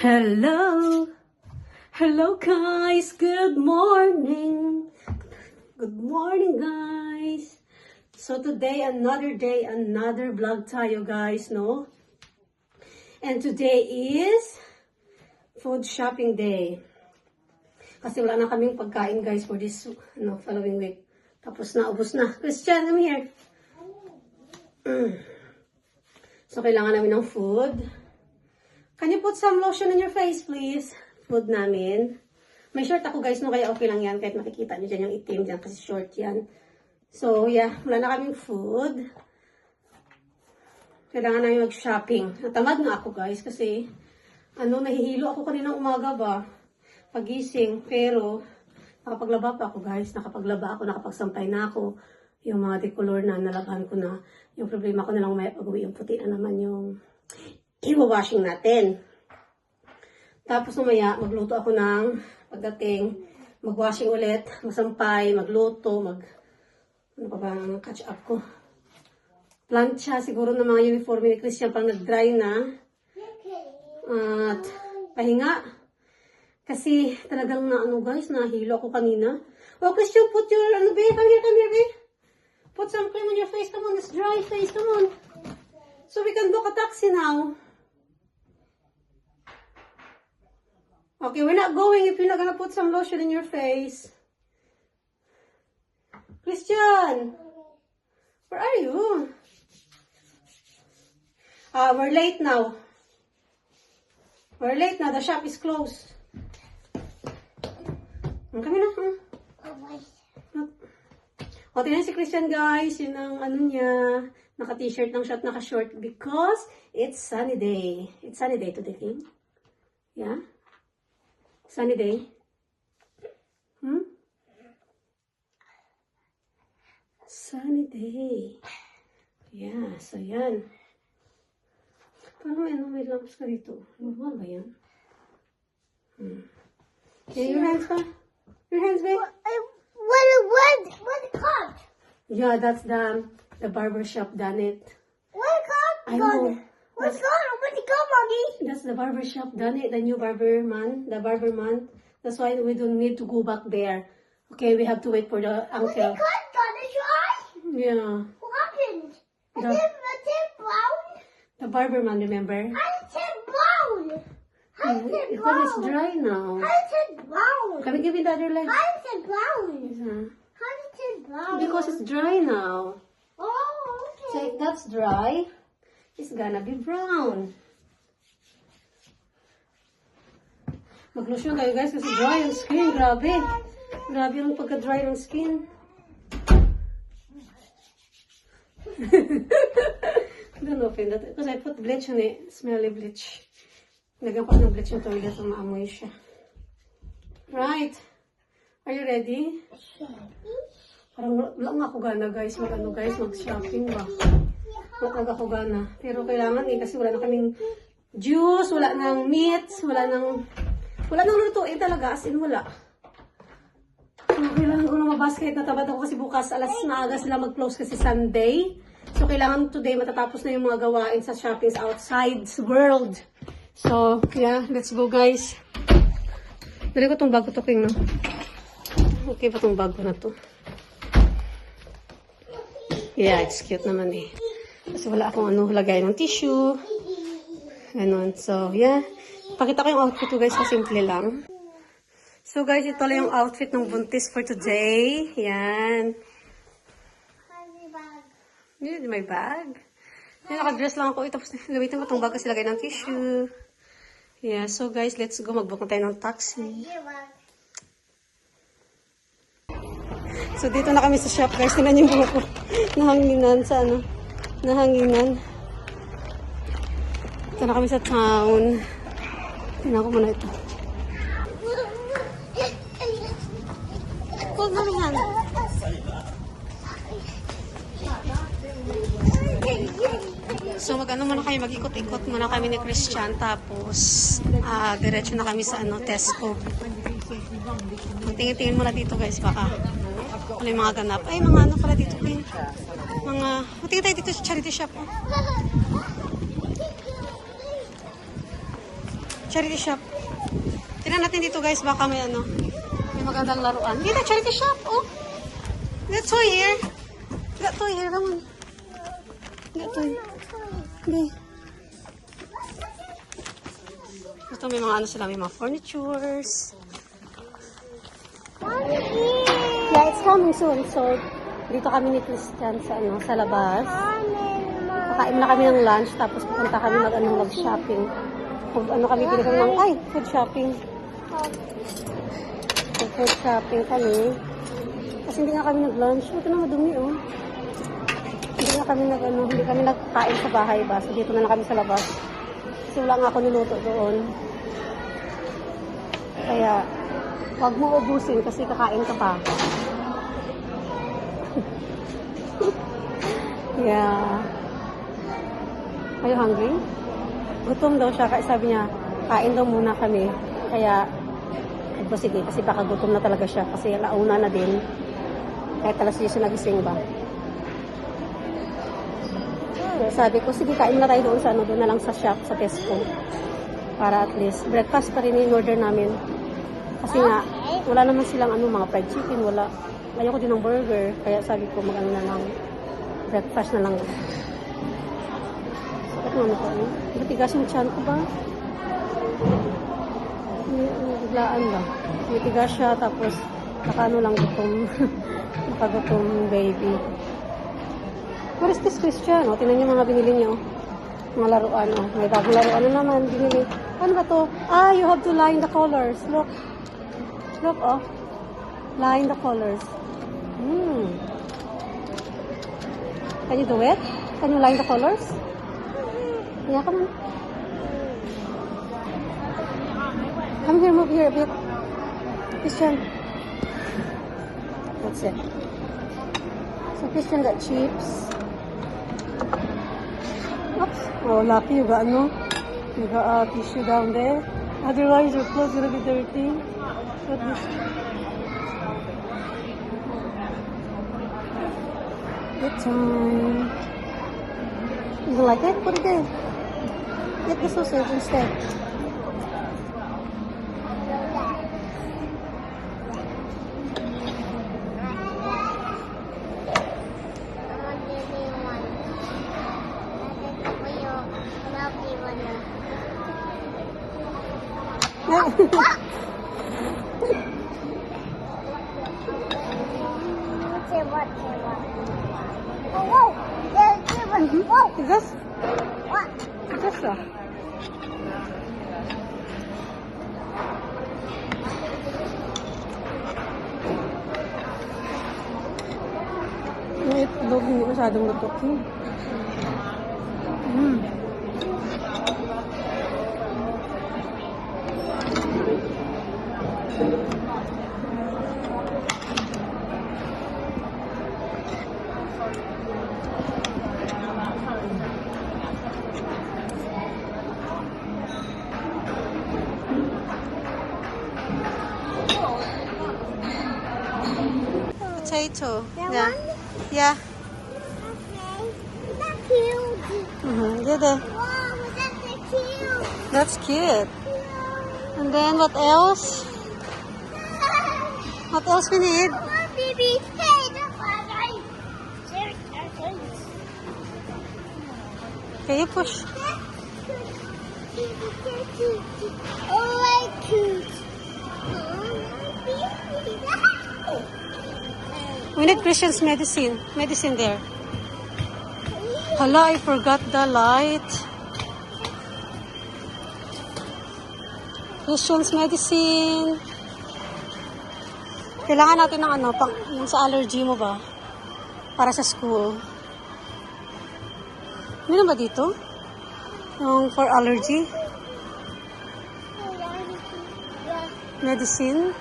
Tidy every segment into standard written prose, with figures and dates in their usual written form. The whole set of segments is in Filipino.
Hello! Hello guys! Good morning! Good morning guys! So today, another day, another vlog tayo guys, no? And today is food shopping day. Kasi wala na kaming pagkain guys for this following week. Tapos na, ubos na. Christian, come here. So kailangan namin ng food. Can you put some lotion on your face, please? Food namin. May short ako, guys, no? Kaya okay lang yan. Kahit makikita nyo dyan yung itim dyan kasi short yan. So, yeah. Wala na kaming food. Kailangan namin mag-shopping. Natamad na ako, guys, kasi nahihilo ako kaninang umaga ba? Pagising. Pero, nakapaglaba pa ako, guys. Nakapaglaba ako, nakapagsampay na ako. Yung mga decolor na nalabahan ko na. Yung problema ko na lang may pag-uwi. Yung puti na naman yung i-washing natin. Tapos mamaya, magluto ako ng pagdating, mag-washing ulit, masampay, magluto, ano pa ba ang catch up ko? Plancha, siguro ng mga uniform ni Christian pang nag-dry na. At pahinga. Kasi talagang guys, nahilo ako kanina. Oh, Christian, put your, babe, come here, babe. Put some cream on your face, come on, it's dry face, come on. So we can book a taxi now. Okay, we're not going if you're not gonna put some lotion in your face. Christian! Where are you? We're late now. We're late now. The shop is closed. Kami na. O, tingnan si Christian, guys. Yun ang niya. Naka-t-shirt ng shot, naka-short. Because it's sunny day. It's sunny day today, King. Yeah? Sunny day. Sunny day. Yeah, so yan. Parang may lamps ka dito. Ano ba yan? Okay, your hands pa? Your hands, babe? What cut? Yeah, that's the barber shop done it. What cut? I know. What's going on? What's it called, Mommy? That's the barber shop done it, the new barber man, That's why we don't need to go back there. Okay, we have to wait for the What's uncle. it cut? Got it dry? Yeah. What happened? The- Is it brown? The barber man, remember? How is it brown? How is it Because it's brown? dry now. How is it brown? Can we give it the other leg? How is it brown? Yeah. How is it brown? Because it's dry now. Oh, So okay. if that's dry, it's gonna be brown. Mag-lotion kayo guys kasi dry yung skin. Grabe. Grabe yung pagka-dry ng skin. Don't open that. Because I put bleach on it. Smelly bleach. Lagyan ko ng bleach yung toilet so maamoy siya. Right. Are you ready? Parang lang ako gana guys. Mag-shopping ba? Matag ako gana. Pero kailangan kasi wala na kaming juice, wala nang meats, wala nang lutuin talaga. As in wala. So, kailangan ko na mabasket na tabat ako kasi bukas alas na aga sila mag-close kasi Sunday. So, kailangan today matatapos na yung mga gawain sa shopping outside world. So, yeah, let's go guys. Dali ko tong bag ko to, King, no? Okay pa tong bag ko na to. Yeah, it's cute naman eh. Kasi wala akong lagay ng tissue. Ganon. So, yeah. Pakita ko yung outfit ko guys na simple lang. So guys, ito lang yung outfit ng buntis for today. Yan. Yun, may bag. Yan, naka-dress lang ako. Tapos gamitin ko itong bag kasi lagay ng tissue. Yeah, so guys, let's go. Mag-book na tayo ng taxi. So dito na kami sa shop guys. Tingnan yung buhok ko. Nahanginan sa nahanginan. Ito na kami sa town. Tingnan ko muna ito. Hold my hand. So muna kayo, mag-ikot-ikot muna kami ni Christian. Tapos diretso na kami sa Tesco. Magtingin-tingin muna dito guys, baka ano yung mga ganap. Ay, mga pala dito kayo. Matingin tayo dito sa charity shop. Charity shop. Tingnan natin dito guys, baka may ano. May magandang laruan. Dito, charity shop. Oh. Got toy here. Got toy here. Come on. Got toy. Okay. Ito may mga ano sila. May mga furnitures. Yeah, it's coming soon. So, dito kami ni Christian sa, ano, sa labas. Kakain na kami ng lunch. Tapos pupunta kami mag-shopping. Ano kami, bili kami ng, food shopping. Food shopping kami. Kasi hindi nga kami nag-lunch. Ito na madumi, oh. Hindi kami nagkain sa bahay ba. So, dito na lang kami sa labas. Kasi wala nga ako niluto doon. Kaya, huwag mo ubusin kasi kakain ka pa. Yeah. Are you hungry? Gutom daw siya. Kaya sabi niya, kain daw muna kami. Kaya, sige, kasi baka gutom na talaga siya. Kasi launa na din. Kahit alas 10 siya nagising ba. Kaya sabi ko, sige, kain na tayo doon sa ano, doon na lang sa shop, sa Tesco. Para at least, breakfast pa rin yung order namin. Kasi nga, wala naman silang ano, mga fried chicken, wala. Ayoko din ng burger. Kaya sabi ko, mag-ano na lang, breakfast na lang. Sakit mo ano ko, ano? Matigas yung tiyan ko ba? Biglaan ba? Matigas siya, tapos nakaano lang gutom. Nakagutom baby. What is this, Christian? O, tingnan niyo mga binili niyo. Mga laruan, o. May bagong laruan na naman, binili. Ano ba to? You have to line the colors. Look. Look, oh. Line the colors. Can you do it? Can you line the colors? Yeah, come on. Come here, move here a bit. Christian. That's it. So Christian got chips. Oops. Oh, lucky you got ano? You got a tissue down there. Otherwise, your clothes gonna be dirty. Put this. Good time. You don't like it? Put it there. Get the sausage instead. Tigas? Tigas lah. Yung itlog, hindi masyadong lutok. Potato. Yeah. Yeah. Okay. That's cute. Did it? Wow, that's so cute. That's cute. And then what else? What else we need? Come on, baby. Hey, look, Can you push? Oh, my cute. We need Christian's medicine. Medicine there. Hala, I forgot the light. Christian's medicine. Kailangan natin ng ano, pang, yung sa allergy mo ba? Para sa school. Meron ba dito? Yung for allergy? Medicine?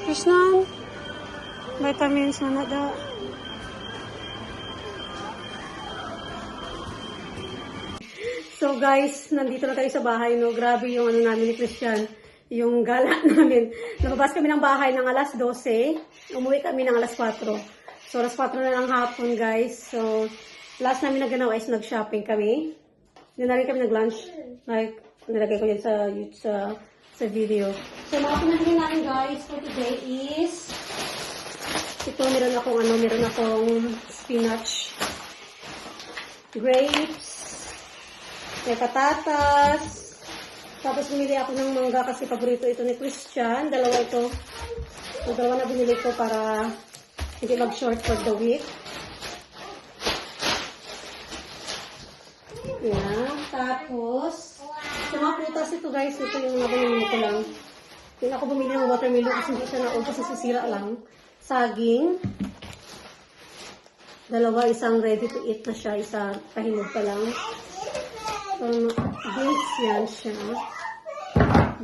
Krishnan? Vitamins na nada. So guys, nandito na tayo sa bahay, no? Grabe yung ano namin ni Christian. Yung gala namin. Lumabas kami ng bahay ng alas 12. Umuwi kami ng alas 4. So alas 4 na lang hapon, guys. So last namin na ganawa is nag-shopping kami. Doon na rin kami nag-lunch. Like Nilagay ko yan sa video. So, mga pinagili namin guys for today is ito, meron akong spinach, grapes, may patatas, tapos bumili ako ng mangga kasi paborito ito ni Christian. Dalawa ito. So, dalawa na binili ko para hindi mag-short for the week. Yan. Tapos, sa mga prutas ito guys, ito yung nabunili ko lang. Hindi ako bumili ng watermelon kasi hindi siya naubos, sisira lang. Saging. Dalawa, isang ready to eat na siya, isa pahinog pa lang. So, beans yan siya.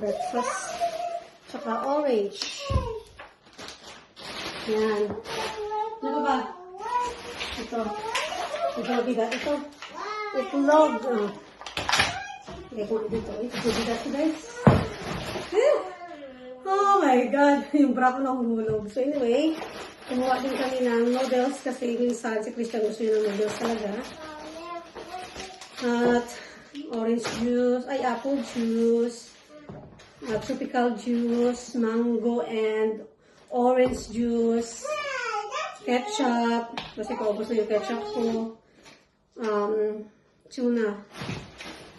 Breakfast. Tsaka orange. Yan. Ano ba? Ito. Ito mabigat. Ito. Itlog. Okay, kung dito. Ito mabigat ko guys. Oh my God. Yung bra ko nahulog. So anyway, kumuha din kami ng noodles kasi minsan si Christian gusto niya ng noodles talaga. At orange juice, apple juice, tropical juice, mango and orange juice, ketchup, kasi paubos na yung ketchup ko, tuna,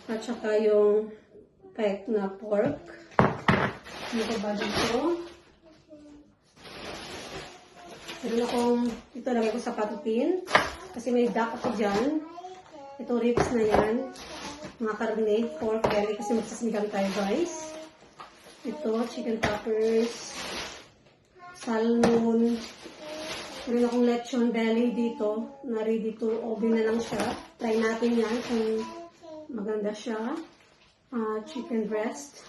at saka yung pack na pork. Ano pa ba dito? Meron akong, ito lagay ko sa patutin, kasi may duck ako dyan. Ito ribs na yan. Mga karne, pork belly, kasi magsasinigang tayo guys. Ito, chicken poppers, salmon. Meron akong lechon belly dito, na ready to oven na lang siya. Try natin yan kung maganda siya. Chicken breast.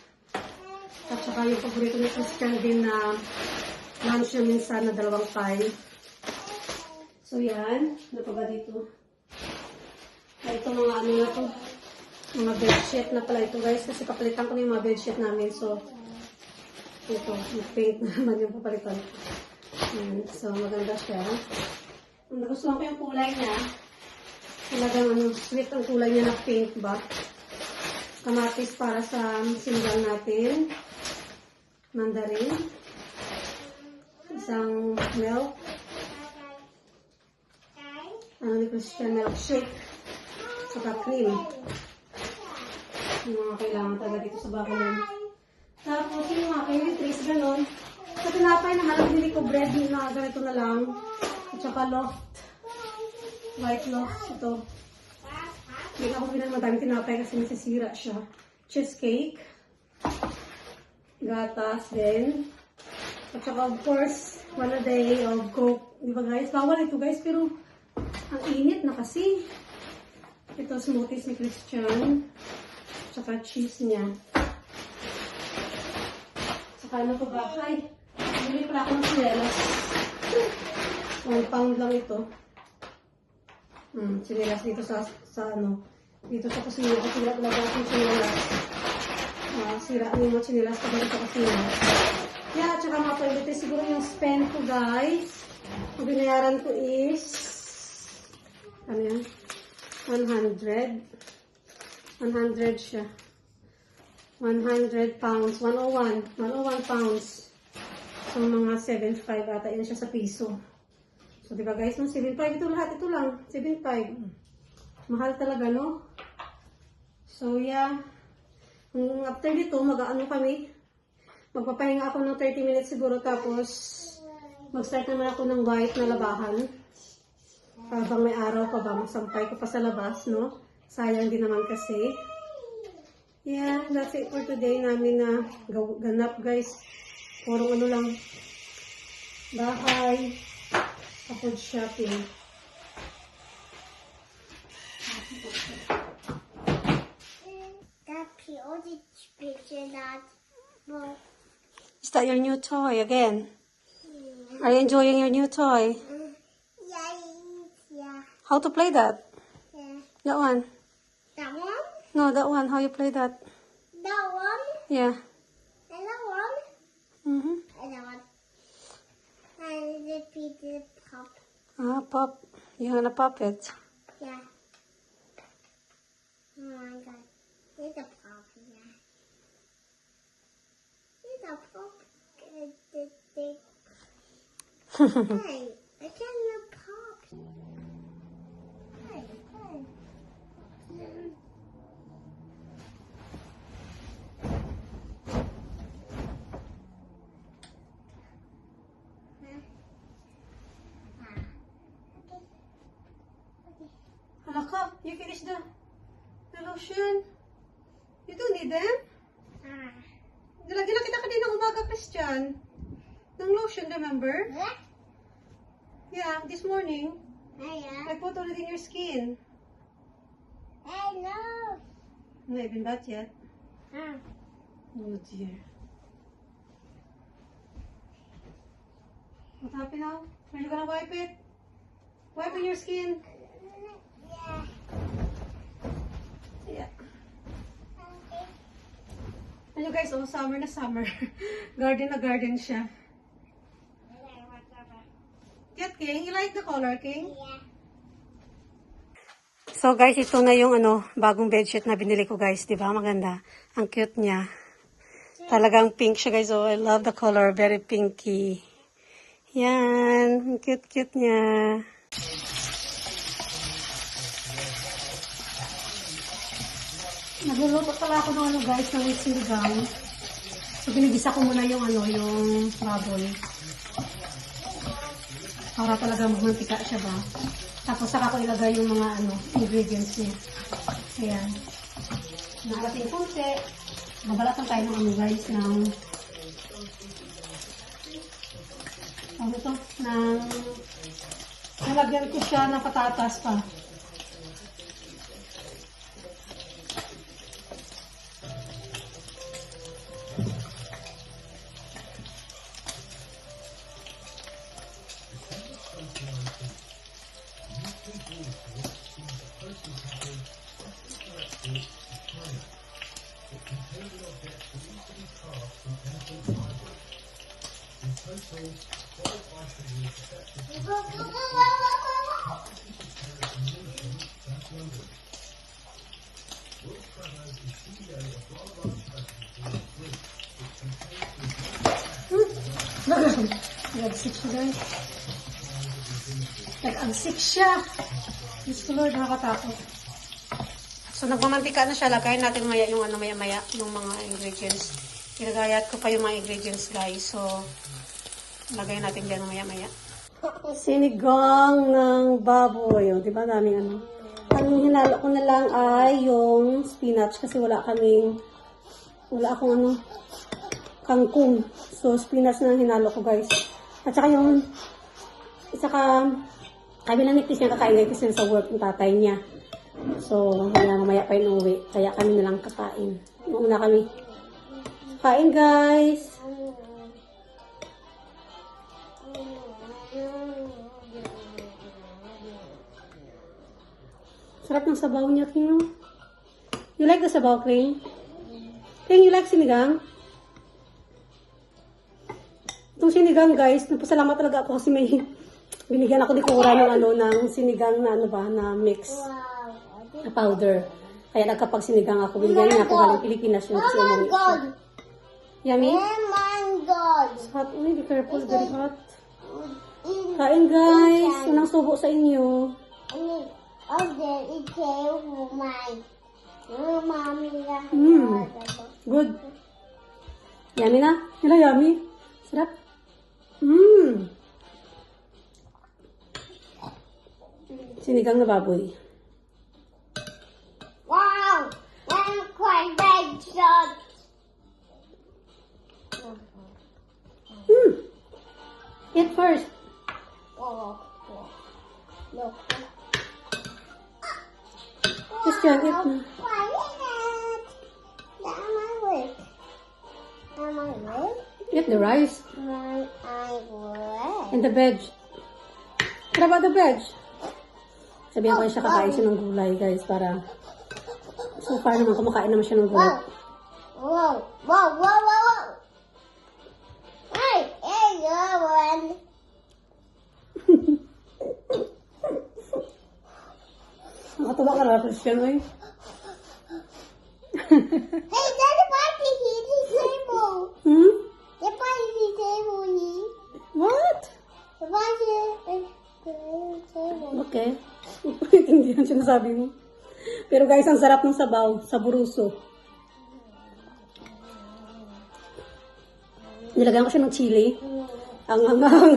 At saka yung paborito ni Christian din na lunch na minsan na dalawang pie. So yan, ano pa ba dito? Ito mga ano na to, mga bedsheet na pala ito guys, kasi papalitan ko na yung mga bedsheet namin. So, ito, paint na naman yung papalitan. So, maganda siya. Ang nagustuhan ko yung kulay niya, talagang sweet ang kulay niya na pink ba. Kamatis para sa sinigang natin. Mandarin. Isang milk. Ni Christian milkshake. Saka cream. Yung mga kailangan talaga dito sa bahay namin. Tapos yung mga kailangan ganon. Sa tinapay na halang bili ko bread na ganito na lang. At saka loft. White loft. Ito. Hindi ako bilang madami tinapay kasi nasisira siya. Cheesecake. Gatas din. At saka of course, 1 a day of Coke. Di ba guys? Bawal ito guys, pero ang init na kasi. Ito smoothies ni Christian. Tsaka cheese niya. Tsaka ano pa ba? Ay, bili pala ako ng sinelas. 1 pound lang ito. Sinelas dito sa dito sa kusina. Kasi sira talaga akong sinelas. Sira yung mga sinelas pa dito sa kusina. Yeah, tsaka mga toiletries. Siguro yung spend ko guys. Ang binayaran ko is ano yan? 100 siya. 100 pounds. 101 pounds. So, mga 75 ata. Yan siya sa piso. So, diba guys? No? 75 ito lahat. Ito lang. 75. Mahal talaga, no? So, yeah. After dito, mag-ano kami. Magpapahinga ako ng 30 minutes siguro. Tapos, mag-start naman ako ng white na labahan. Habang may araw pa ba, magsampay ko pa sa labas, no? Sayang din naman kasi. Yeah, that's it for today namin na ganap, guys. Puro ano lang, bahay, food shopping. Is that your new toy again? Are you enjoying your new toy? Yeah. How to play that? Yeah. That one? That one? No, that one. How you play that? That one? Yeah. And that one? Mm-hmm. And that one. And the pizza pop. Pop. You're gonna pop it. Yeah. Oh my god. It's a pop, yeah. Hey, I cannot pop. Hey, hey. Halaka, you finished the lotion. You don't need them. Nilagyan na kita kanina umaga, Christian. Ng lotion, remember? What? Yeah, this morning. Hey, I put on it in your skin. hey, no. Not even that yet. Ah. Oh dear. What happened now? Are you gonna wipe it? Wipe in your skin. Yeah. Yeah. Okay. Ano guys, oh, summer na summer. Garden na garden siya. Get, King? You like the color, King? Yeah. So guys, ito na yung bagong bedsheet na binili ko guys. Diba? Maganda. Ang cute niya. Talagang pink siya guys. Oh, I love the color. Very pinky. Yan. Ang cute-cute niya. Nagluluto pala ako ng guys, ng sinigang. So binigisa ko muna yung yung baboy. Para talaga magmantika siya ba. Tapos saka ko ilagay yung mga ingredients niya. Ayan. Nakating konti. Mabalatan tayo ng guys ng nalagyan ko siya ng patatas pa. Nag-agsik siya guys. Nag-agsik siya. Diyos ko Lord, nakakatakot. So nagmamantika na siya. Lagayin natin maya yung maya-maya yung mga ingredients. Ilagayat ko pa yung mga ingredients guys. So lagayin natin dyan maya-maya. Sinigang ng baboy. O, diba daming Ang hinalo ko na lang ay yung spinach kasi wala akong kangkong. So, spinach na hinalo ko, guys. At saka kami lang ni Chris niya kakain kasi sa work ng tatay niya. So, mamaya pa yung uwi. Kaya kami na lang kakain. Una kami. Kain, guys. Sarap ng sabaw niya, King. You like the sabaw, King? King, you like sinigang? Itong sinigang, guys, nagpasalamat talaga ako kasi may binigyan ako ni Cora ng sinigang na na mix, na powder. Kaya nagkapag-sinigang ako. Binigyan niya ako galing Pilipinas yun kasi umuwi siya. Yummy? It's hot. Uy, be careful. Very hot. Kain, guys. Unang subo sa inyo. Good. Yummy na? Nila yummy? Sarap? Sinigang na baboy. Wow! I'm quite big shot. Eat first. Look. Christian, eat na. Eat the rice. And the veg. What about the veg? Sabihan ko siya kakain siya ng gulay, guys, para so far naman kumakain naman siya ng gulay. Whoa! Whoa! Whoa! Whoa! Whoa! Hey! Hey, good one! Nakatuwa ka na, Christian, oy. Hey, there's a party here, the table. The party table here. What? The Okay. Hindi yan sinasabi mo. Pero guys, ang sarap ng sabaw, saburuso. Nilagyan ko siya ng chili. Ang hangang.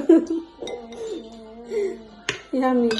Yummy.